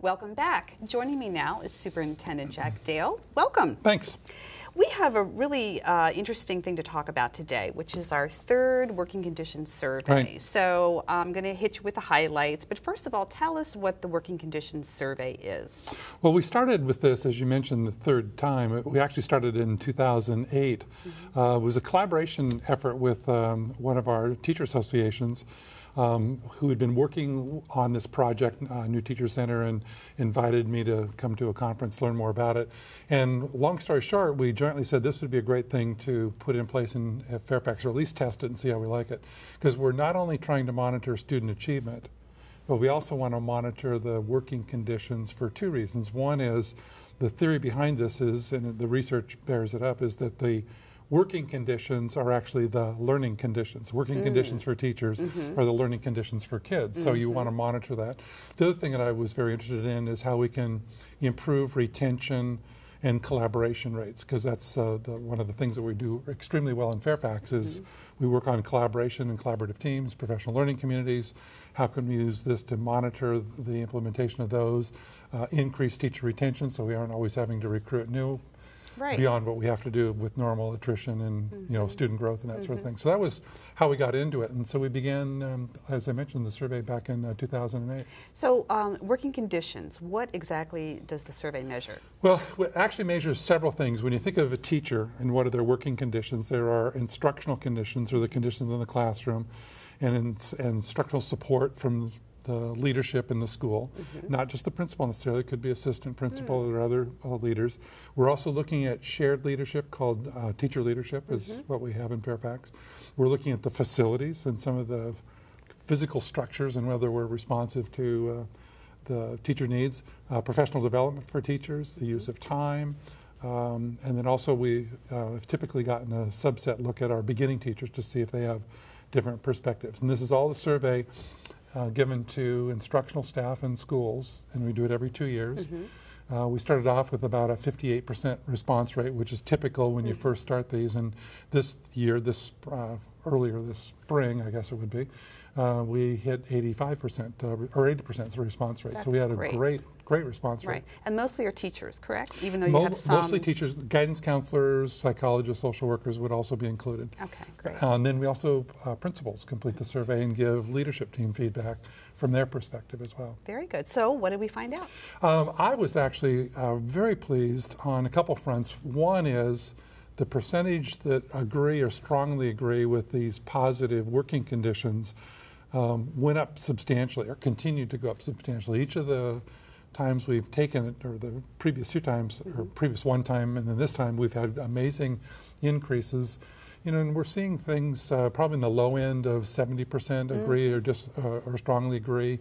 Welcome back. Joining me now is Superintendent Jack Dale. Welcome. Thanks. We have a really interesting thing to talk about today, which is our third working conditions survey. Right. So I'm going to hit you with the highlights, but first of all, tell us what the working conditions survey is. Well, we started with this, as you mentioned, the third time. We actually started in 2008. It was a collaboration effort with one of our teacher associations who had been working on this project, New Teacher Center, and invited me to come to a conference, learn more about it. And long story short, we jointly said this would be a great thing to put in place at Fairfax, or at least test it and see how we like it. Because we're not only trying to monitor student achievement, but we also want to monitor the working conditions for two reasons. One is, the theory behind this is, and the research bears it up, is that the working conditions are actually the learning conditions. Working conditions for teachers are the learning conditions for kids. So you want to monitor that. The other thing that I was very interested in is how we can improve retention and collaboration rates, because that's one of the things that we do extremely well in Fairfax is we work on collaboration and collaborative teams, professional learning communities. How can we use this to monitor the implementation of those, increase teacher retention so we aren't always having to recruit new, beyond what we have to do with normal attrition and student growth and that sort of thing. So that was how we got into it, and so we began, as I mentioned, the survey back in 2008. So working conditions, what exactly does the survey measure? Well, it actually measures several things. When you think of a teacher and what are their working conditions, there are instructional conditions, or the conditions in the classroom, and instructional support from the leadership in the school, not just the principal necessarily, it could be assistant principal or other leaders. We're also looking at shared leadership called teacher leadership is what we have in Fairfax. We're looking at the facilities and some of the physical structures and whether we're responsive to the teacher needs, professional development for teachers, the use of time, and then also we have typically gotten a subset look at our beginning teachers to see if they have different perspectives. And this is all the survey given to instructional staff in schools, and we do it every 2 years. We started off with about a 58% response rate, which is typical when you first start these. And this year, earlier this spring, I guess it would be, we hit 85% or 80% response rate. That's so we had a great. great response rate. Right, and mostly are teachers, correct? Even though you have some... Mostly teachers, guidance counselors, psychologists, social workers would also be included. Okay, great. And then we also, principals complete the survey and give leadership team feedback from their perspective as well. Very good. So what did we find out? I was actually very pleased on a couple fronts. One is the percentage that agree or strongly agree with these positive working conditions went up substantially, or continued to go up substantially. Each of the times we've taken it, or the previous two times, or previous one time, and then this time, we've had amazing increases. And we're seeing things probably in the low end of 70% agree or strongly agree.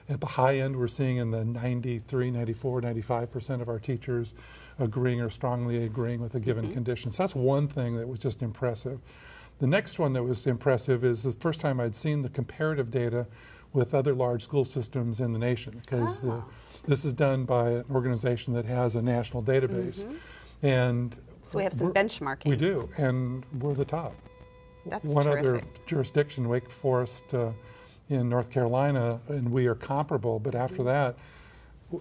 At the high end, we're seeing in the 93, 94, 95% of our teachers agreeing or strongly agreeing with a given condition. So that's one thing that was just impressive. The next one that was impressive is the first time I'd seen the comparative data with other large school systems in the nation, because this is done by an organization that has a national database. And so we have some benchmarking. We do, and we're the top. That's one terrific. Other jurisdiction, Wake Forest in North Carolina, and we are comparable, but after that,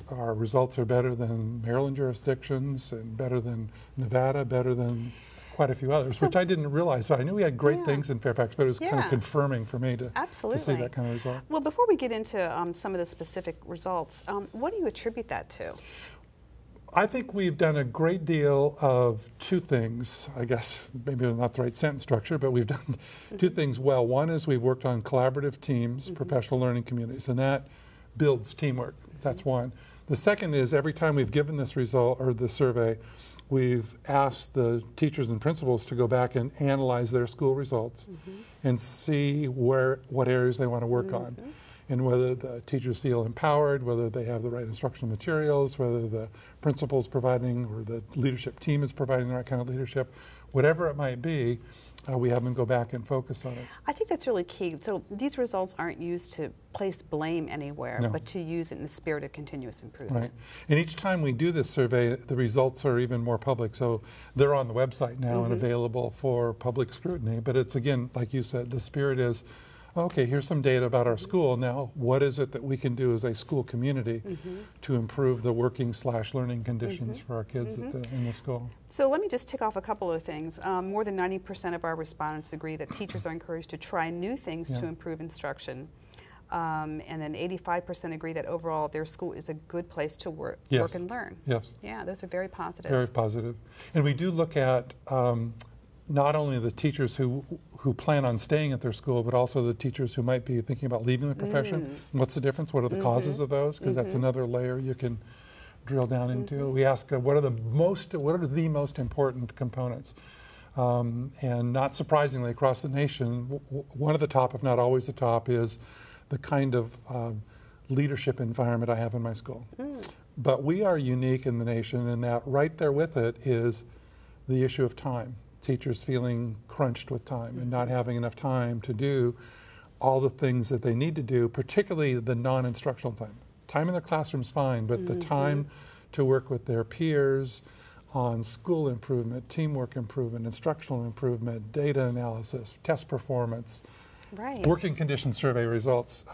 our results are better than Maryland jurisdictions, and better than Nevada, better than quite a few others, which I didn't realize. So I knew we had great things in Fairfax, but it was kind of confirming for me to see that kind of result. Well, before we get into some of the specific results, what do you attribute that to? I think we've done a great deal of two things. I guess maybe not the right sentence structure, but we've done two things well. One is we've worked on collaborative teams, professional learning communities, and that builds teamwork. That's one. The second is every time we've given this result or the survey, we've asked the teachers and principals to go back and analyze their school results and see what areas they want to work on, and whether the teachers feel empowered, whether they have the right instructional materials, whether the principal's providing or the leadership team is providing the right kind of leadership. Whatever it might be, we have them go back and focus on it. I think that's really key. So these results aren't used to place blame anywhere, but to use it in the spirit of continuous improvement. Right. And each time we do this survey, the results are even more public. So they're on the website now and available for public scrutiny. But it's, again, like you said, the spirit is okay, here's some data about our school. Now, what is it that we can do as a school community to improve the working/learning conditions for our kids in the school? So let me just tick off a couple of things. More than 90% of our respondents agree that teachers are encouraged to try new things to improve instruction. And then 85% agree that overall their school is a good place to work and learn. Yes. Yeah, those are very positive. Very positive. And we do look at not only the teachers who plan on staying at their school, but also the teachers who might be thinking about leaving the profession. What's the difference? What are the causes of those? Because that's another layer you can drill down into. We ask what are the most important components? And not surprisingly, across the nation, one of the top, if not always the top, is the kind of leadership environment I have in my school. But we are unique in the nation in that right there with it is the issue of time. Teachers feeling crunched with time and not having enough time to do all the things that they need to do, particularly the non-instructional time. Time in their classroom's fine, but the time to work with their peers on school improvement, teamwork improvement, instructional improvement, data analysis, test performance, working condition survey results,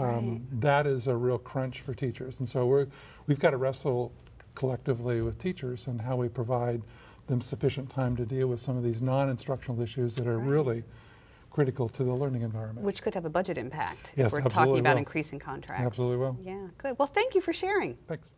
that is a real crunch for teachers. And so we've got to wrestle collectively with teachers and how we provide them sufficient time to deal with some of these non-instructional issues that are really critical to the learning environment. Which could have a budget impact if we're talking about increasing contracts. Absolutely will. Yeah, good. Well, thank you for sharing. Thanks.